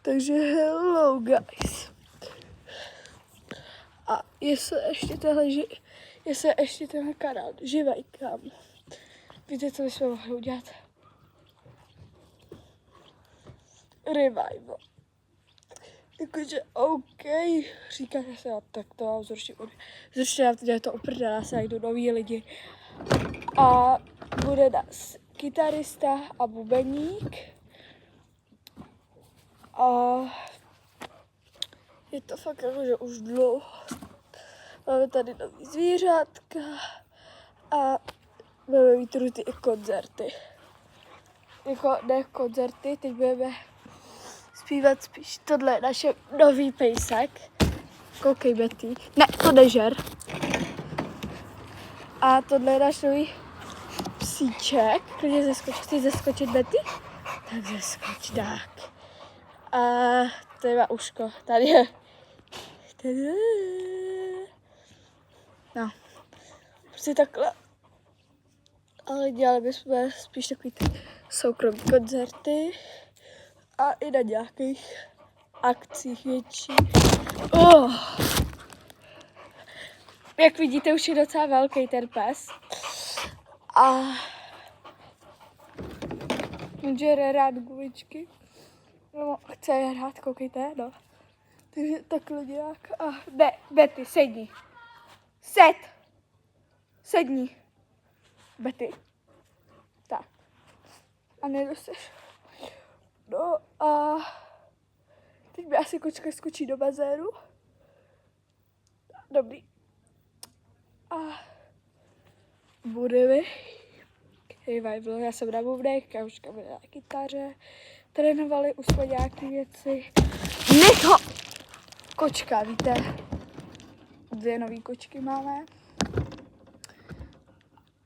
Takže hello guys. A jestli ještě tenhle kanál živej, kam. Víte, co bychom mohli udělat? Revival. Jakože OK, říkáte se, tak to vám zruším nám to dělat to uprdele, se najdu noví lidi. A bude nás kytarista a bubeník. A je to fakt jakože už dlouho. Máme tady nový zvířátka a budeme mít různé koncerty. Jako ne koncerty, teď budeme zpívat spíš. Tohle je naše nový pejsek. Koukej, Betty. Ne, to nežer. A tohle je náš nový psíček. Klidně zeskoč. Chci zeskočit, Betty? Tak zeskoč, tak. A tady má uško. Tady je. No. Prostě takhle. Ale dělali bychom spíš takový ty soukromý koncerty. A i na nějakých akcích větší. Jak vidíte, už je docela velký ten pes. A žere rád guličky. No, chce je rád, koukejte, no. Takže takhle nějak. A ne, Betty, sedni. Sedni. Betty. Tak. A nedosteš. No a teď by asi kočka skočí do bazénu. Dobrý. A budeme revival. Já jsem na bubnech, Kajuška bude na kytaře. Trénovali už jsme nějaké věci. Neho! Kočka, víte? 2 nový kočky máme.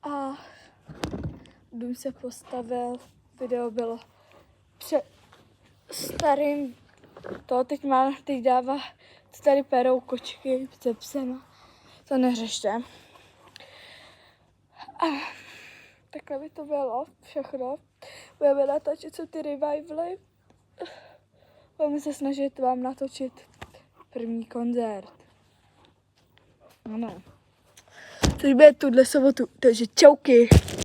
A dům se postavil. Video bylo před starým. Teď dává tady perou kočky se psem. To neřešte. A takhle by to bylo všechno. Budeme natáčet ty revivaly. Budeme se snažit vám natočit první koncert. Ano. Což bude tuhle sobotu, takže čauky.